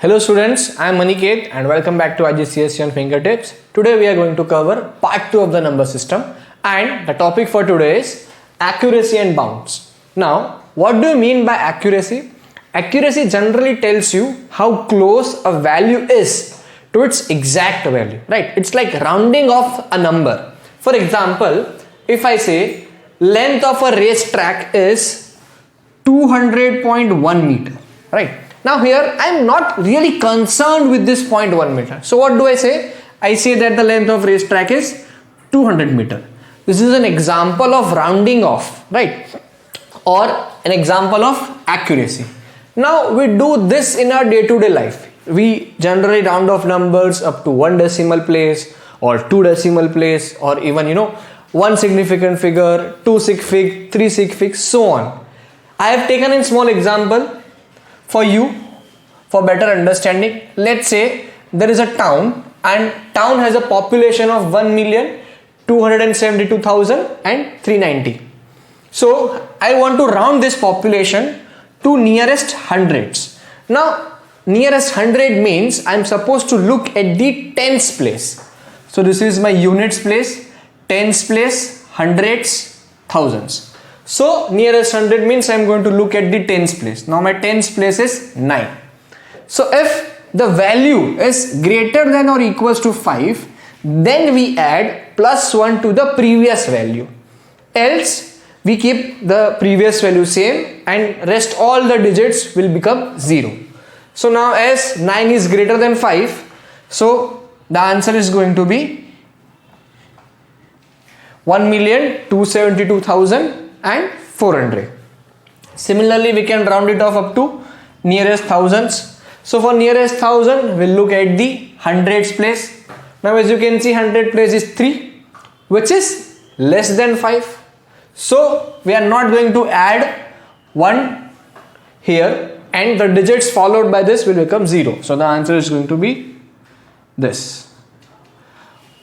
Hello students, I am Maniket and welcome back to IGCSE on Fingertips. Today we are going to cover part 2 of the number system and the topic for today is accuracy and bounds. Now, what do you mean by accuracy? Accuracy generally tells you how close a value is to its exact value, right? It's like rounding off a number. For example, if I say length of a racetrack is 200.1 meter, right? Now here I am not really concerned with this 0.1 meter. So what do I say? I say that the length of racetrack is 200 meter. This is an example of rounding off, right? Or an example of accuracy. Now we do this in our day-to-day life. We generally round off numbers up to 1 decimal place or 2 decimal place or even one significant figure, 2 sig fig, 3 sig fig, so on. I have taken a small example for you for better understanding. Let's say there is a town and town has a population of 1,272,390. So I want to round this population to nearest hundreds. Now nearest 100 means I am supposed to look at the tens place. So this is my units place, tens place, hundreds, thousands. So nearest 100 means I am going to look at the tens place. Now my tens place is 9. So if the value is greater than or equals to 5, then we add plus 1 to the previous value. Else we keep the previous value same and rest all the digits will become 0. So now as 9 is greater than 5, so the answer is going to be 1,272,400. Similarly, we can round it off up to nearest thousands. So for nearest thousand, we'll look at the hundreds place. Now as you can see, 100 place is 3, which is less than 5. So we are not going to add 1 here and the digits followed by this will become 0. So the answer is going to be this.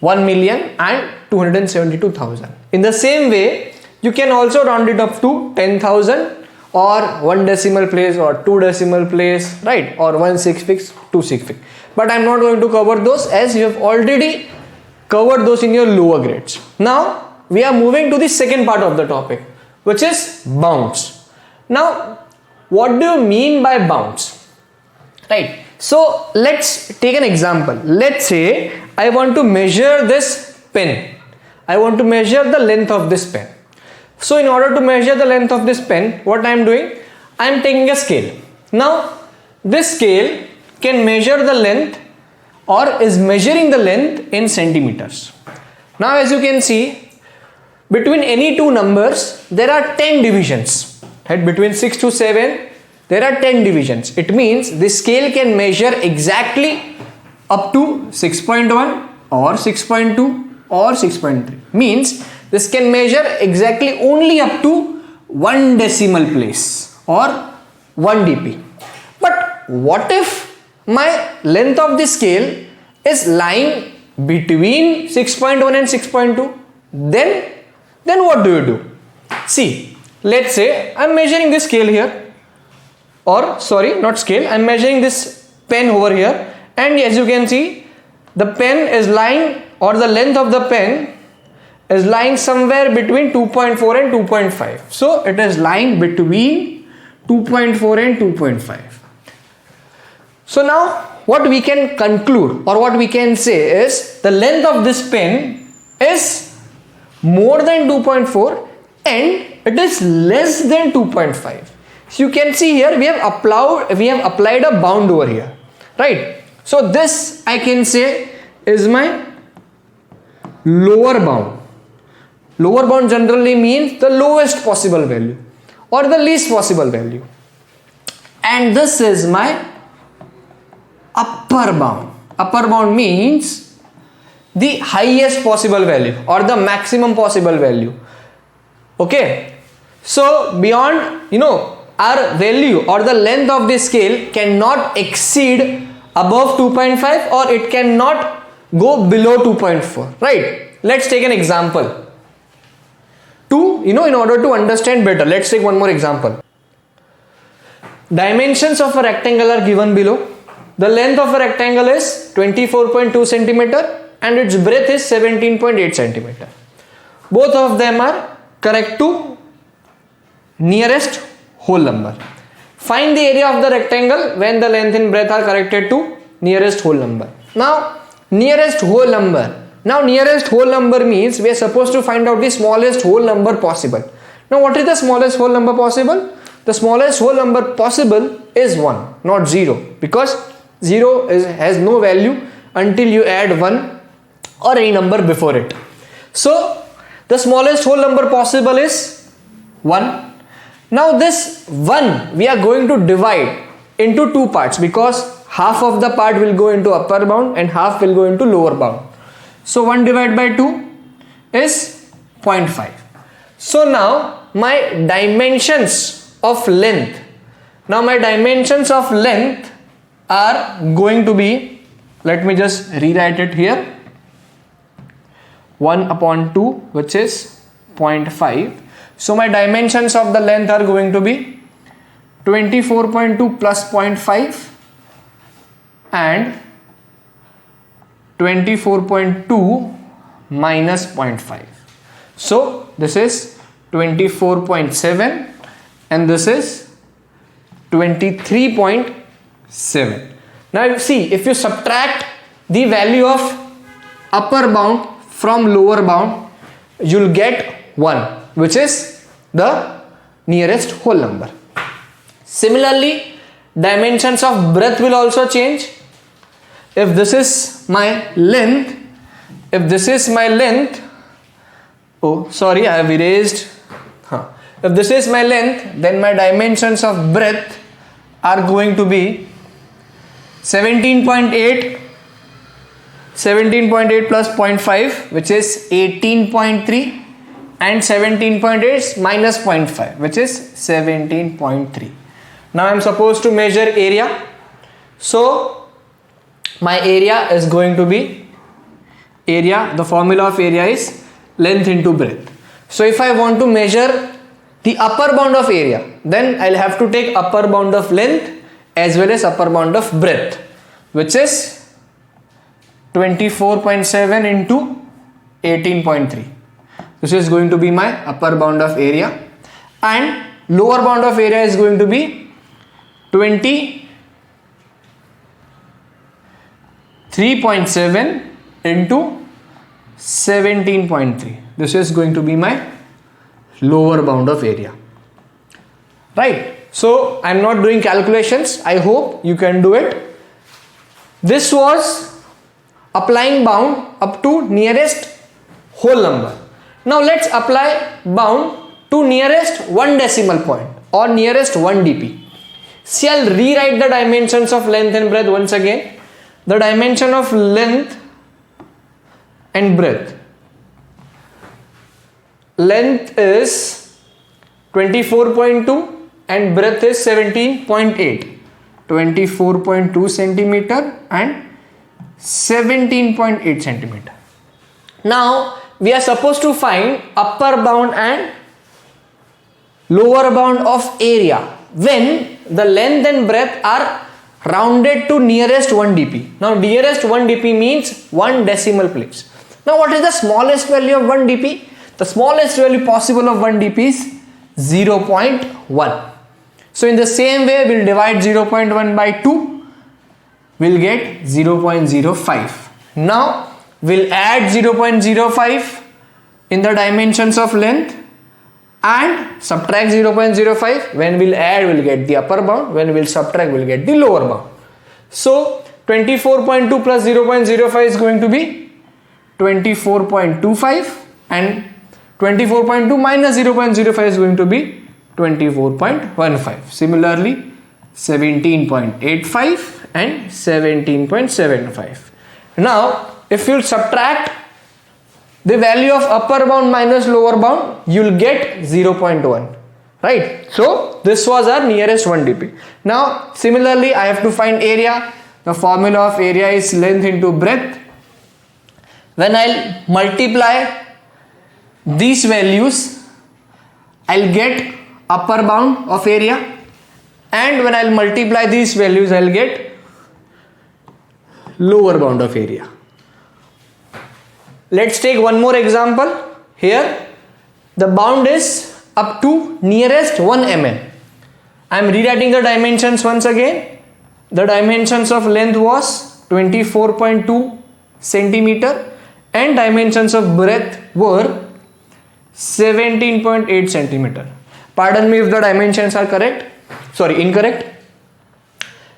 1,272,000. In the same way, you can also round it up to 10,000 or 1 decimal place or 2 decimal place, right? Or 1 sig fig, 2 sig fig. But I am not going to cover those as you have already covered those in your lower grades. Now we are moving to the second part of the topic, which is bounds. Now what do you mean by bounds? Right? So let's take an example. Let's say I want to measure this pen. I want to measure the length of this pen. So in order to measure the length of this pen, what I am doing? I am taking a scale. Now this scale can measure the length or is measuring the length in centimeters. Now as you can see, between any two numbers there are 10 divisions. Right? Between 6 to 7 there are 10 divisions. It means this scale can measure exactly up to 6.1 or 6.2 or 6.3. Means this can measure exactly only up to 1 decimal place or 1 dp. But what if my length of the scale is lying between 6.1 and 6.2? Then what do you do? See, let's say I am measuring this scale here. Or sorry, not scale, I am measuring this pen over here, and as you can see, the pen is lying, or the length of the pen is lying somewhere between 2.4 and 2.5. So it is lying between 2.4 and 2.5. So now what we can conclude or what we can say is the length of this pen is more than 2.4 and it is less than 2.5. So you can see here we have applied a bound over here, right? So this I can say is my lower bound. Lower bound generally means the lowest possible value or the least possible value. And this is my upper bound. Upper bound means the highest possible value or the maximum possible value. Okay. So beyond, our value or the length of this scale cannot exceed above 2.5 or it cannot go below 2.4, right? Let's take an example. In order to understand better, let's take one more example. Dimensions of a rectangle are given below. the length of a rectangle is 24.2 centimeter and its breadth is 17.8 centimeter. Both of them are correct to nearest whole number. Find the area of the rectangle when the length and breadth are corrected to nearest whole number. Now nearest whole number. Now nearest whole number means we are supposed to find out the smallest whole number possible. Now what is the smallest whole number possible? The smallest whole number possible is 1, not 0, because 0 has no value until you add 1 or any number before it. So the smallest whole number possible is 1. Now this 1 we are going to divide into two parts, because half of the part will go into upper bound and half will go into lower bound. So 1 divided by 2 is 0.5. So now my dimensions of length, are going to be, let me just rewrite it here, 1 upon 2, which is 0.5. So my dimensions of the length are going to be 24.2 plus 0.5 and 24.2 minus 0.5. So this is 24.7 and this is 23.7. Now you see, if you subtract the value of upper bound from lower bound, you'll get 1, which is the nearest whole number. Similarly, dimensions of breadth will also change. If this is my length, If this is my length, then my dimensions of breadth are going to be 17.8 plus 0.5, which is 18.3, and 17.8 minus 0.5, which is 17.3. Now I am supposed to measure area. So my area is going to be the formula of area is length into breadth. So if I want to measure the upper bound of area, then I'll have to take upper bound of length as well as upper bound of breadth, which is 24.7 into 18.3. This is going to be my upper bound of area, and lower bound of area is going to be 23.7 into 17.3. This is going to be my lower bound of area, right? So I'm not doing calculations. I hope you can do it. This was applying bound up to nearest whole number. Now let's apply bound to nearest 1 decimal point or nearest 1 dp. See, I'll rewrite the dimensions of length and breadth once again. The dimension of length and breadth. Length is 24.2 and breadth is 17.8. 24.2 centimeter and 17.8 centimeter. Now we are supposed to find upper bound and lower bound of area when the length and breadth are rounded to nearest 1 dp. Now nearest 1 dp means 1 decimal place. Now what is the smallest value of 1 dp? The smallest value possible of 1 dp is 0.1. So in the same way, we'll divide 0.1 by 2, we'll get 0.05. Now we'll add 0.05 in the dimensions of length and subtract 0.05. When we'll add, we'll get the upper bound. When we'll subtract, we'll get the lower bound. So 24.2 plus 0.05 is going to be 24.25, and 24.2 minus 0.05 is going to be 24.15. Similarly, 17.85 and 17.75. Now, if you subtract the value of upper bound minus lower bound, you'll get 0.1. Right? So, this was our nearest 1 dp. Now, similarly, I have to find area. The formula of area is length into breadth. When I'll multiply these values, I'll get upper bound of area, and when I'll multiply these values, I'll get lower bound of area. Let's take one more example. Here the bound is up to nearest 1 mm. I am rewriting the dimensions once again. The dimensions of length was 24.2 centimeter and dimensions of breadth were 17.8 centimeter. Pardon me if the dimensions are incorrect.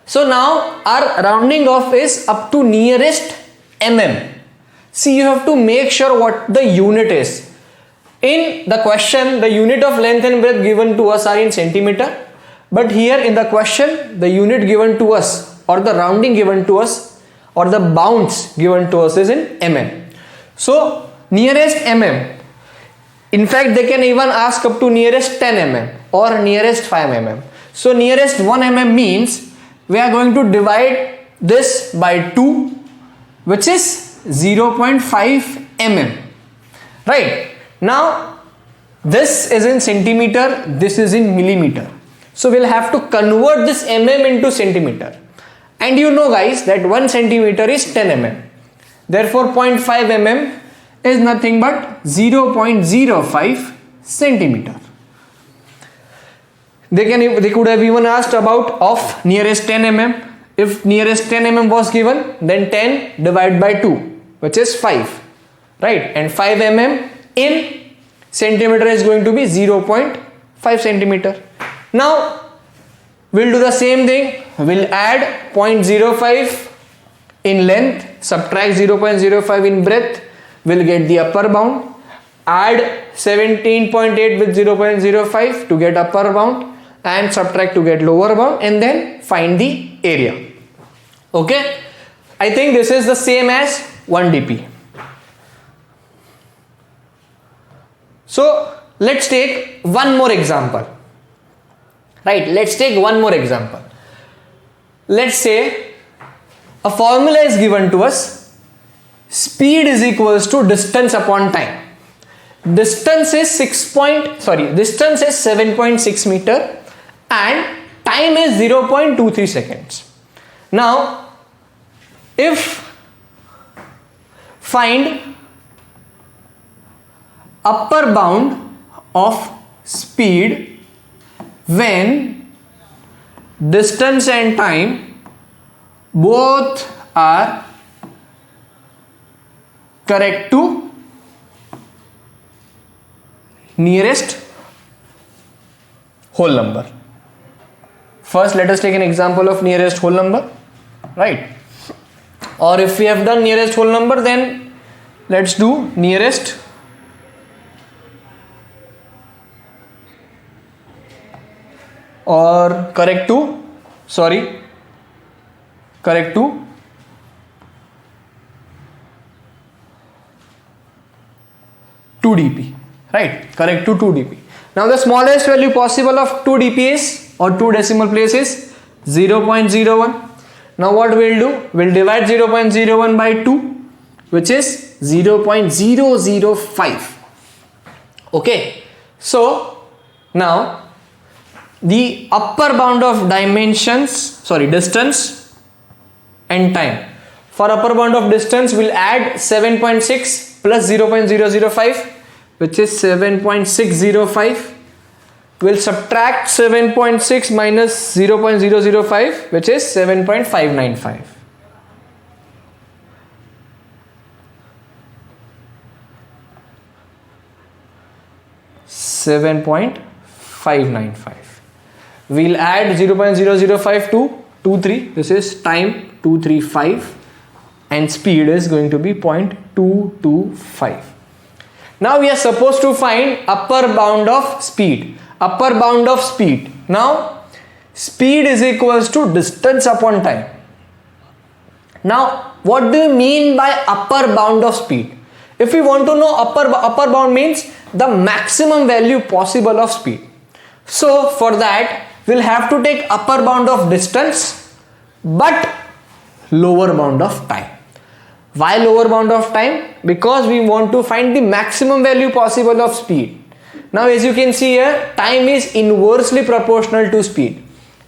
So now our rounding off is up to nearest mm. See, you have to make sure what the unit is. In the question, the unit of length and breadth given to us are in centimeter. But here in the question, the unit given to us or the rounding given to us or the bounds given to us is in mm. So nearest mm. In fact, they can even ask up to nearest 10 mm or nearest 5 mm. So nearest 1 mm means we are going to divide this by 2, which is 0.5 mm. Right. Now this is in centimeter, this is in millimeter. So we'll have to convert this mm into centimeter. And you know guys that 1 centimeter is 10 mm. Therefore 0.5 mm is nothing but 0.05 centimeter. They could have even asked about of nearest 10 mm. If nearest 10 mm was given, then 10 divided by 2, which is 5, right? And 5 mm in centimeter is going to be 0.5 centimeter. Now we'll do the same thing. We'll add 0.05 in length, subtract 0.05 in breadth. We'll get the upper bound. Add 17.8 with 0.05 to get upper bound and subtract to get lower bound, and then find the area. Okay, I think this is the same as 1 dp. So let's take one more example. Right, let's take one more example. Let's say a formula is given to us. Speed is equals to distance upon time. Distance is 7.6 meter and time is 0.23 seconds. Now if find upper bound of speed when distance and time both are correct to nearest whole number. First let us take an example of nearest whole number, right? Or if we have done nearest whole number, then let's do nearest or correct to 2 dp, right? Correct to 2 dp. Now the smallest value possible of 2 dp is, or 2 decimal place is 0.01. Now what we'll do, we'll divide 0.01 by 2, which is 0.005. Okay, so now the upper bound of distance and time. For upper bound of distance, we'll add 7.6 plus 0.005, which is 7.605. We'll subtract 7.6 minus 0.005, which is 7.595. We'll add 0.005 to 23. This is time 235 and speed is going to be 0.225. Now we are supposed to find upper bound of speed. Now speed is equals to distance upon time. Now what do you mean by upper bound of speed? If we want to know upper bound means the maximum value possible of speed. So for that we'll have to take upper bound of distance but lower bound of time. Why lower bound of time? Because we want to find the maximum value possible of speed. Now as you can see here, time is inversely proportional to speed.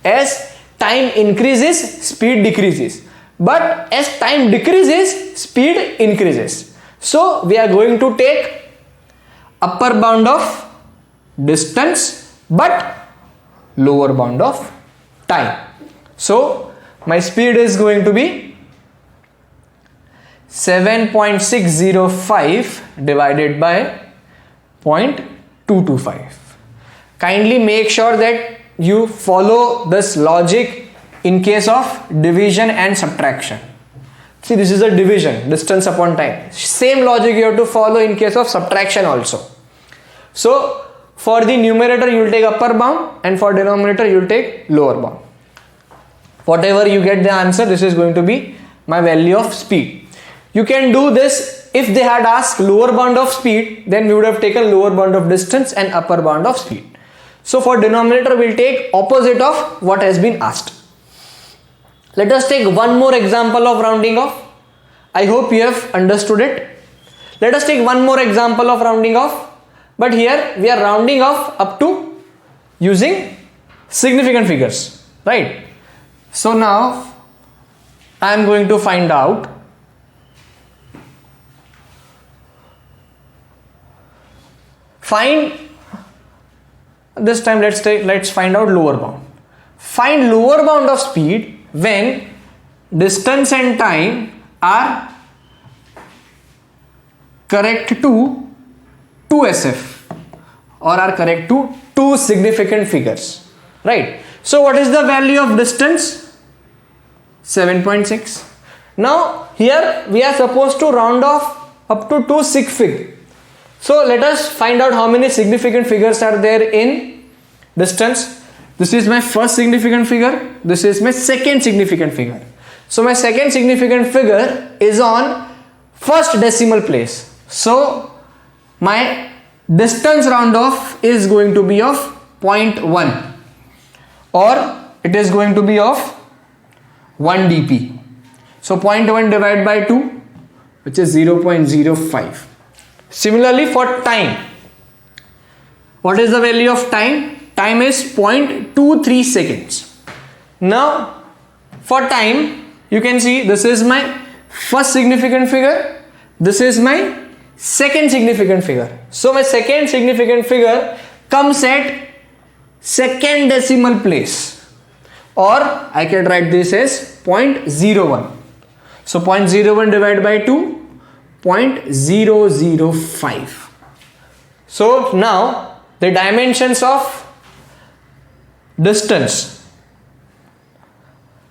As time increases, speed decreases. but as time decreases, speed increases. So we are going to take upper bound of distance but lower bound of time. So my speed is going to be 7.605 divided by 0.225. Kindly make sure that you follow this logic in case of division and subtraction. See, this is a division, distance upon time. Same logic you have to follow in case of subtraction also. So for the numerator you will take upper bound, and for denominator you will take lower bound. Whatever you get the answer, this is going to be my value of speed. You can do this. If they had asked lower bound of speed, then we would have taken lower bound of distance and upper bound of speed. So for denominator we will take opposite of what has been asked. Let us take one more example of rounding off. I hope you have understood it. Let us take one more example of rounding off. But here we are rounding off up to using significant figures, right? So now I am going to find out this time let's find out lower bound. Find lower bound of speed when distance and time are correct to 2SF or are correct to two significant figures, right? So what is the value of distance? 7.6. Now here we are supposed to round off up to 2 sig fig. So let us find out how many significant figures are there in distance. This is my first significant figure. This is my second significant figure. So my second significant figure is on first decimal place. So my distance round off is going to be of 0.1, or it is going to be of 1 dp. So 0.1 divided by 2, which is 0.05. Similarly for time, what is the value of time? Time is 0.23 seconds. Now for time, you can see this is my first significant figure, this is my second significant figure. So my second significant figure comes at second decimal place, or I can write this as 0.01. So 0.01 divided by 2, 0.005. So now the dimensions of distance,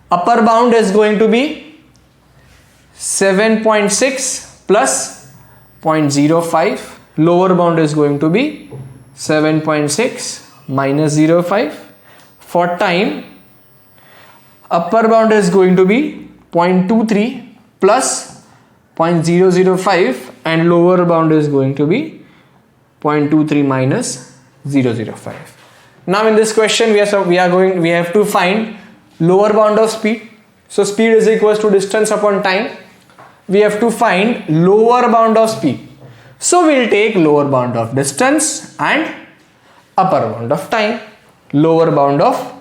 upper bound is going to be 7.6 plus 0.05, lower bound is going to be 7.6 minus 0.5. For time, upper bound is going to be 0.23 plus 0.005 and lower bound is going to be 0.23 minus 0.005. Now in this question we have to find lower bound of speed. So speed is equals to distance upon time. We have to find lower bound of speed. So we will take lower bound of distance and upper bound of time. Lower bound of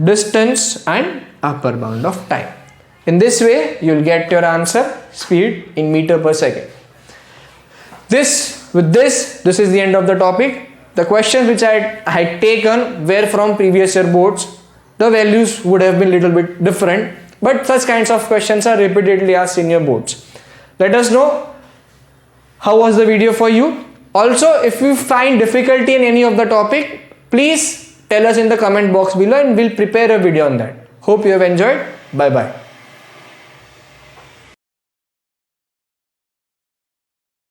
distance and upper bound of time. In this way you will get your answer, speed in meter per second. This is the end of the topic. The questions which I had taken were from previous year boards. The values would have been little bit different, but such kinds of questions are repeatedly asked in your boards. Let us know how was the video for you. Also, if you find difficulty in any of the topic, please tell us in the comment box below and we'll prepare a video on that. Hope you have enjoyed. Bye bye.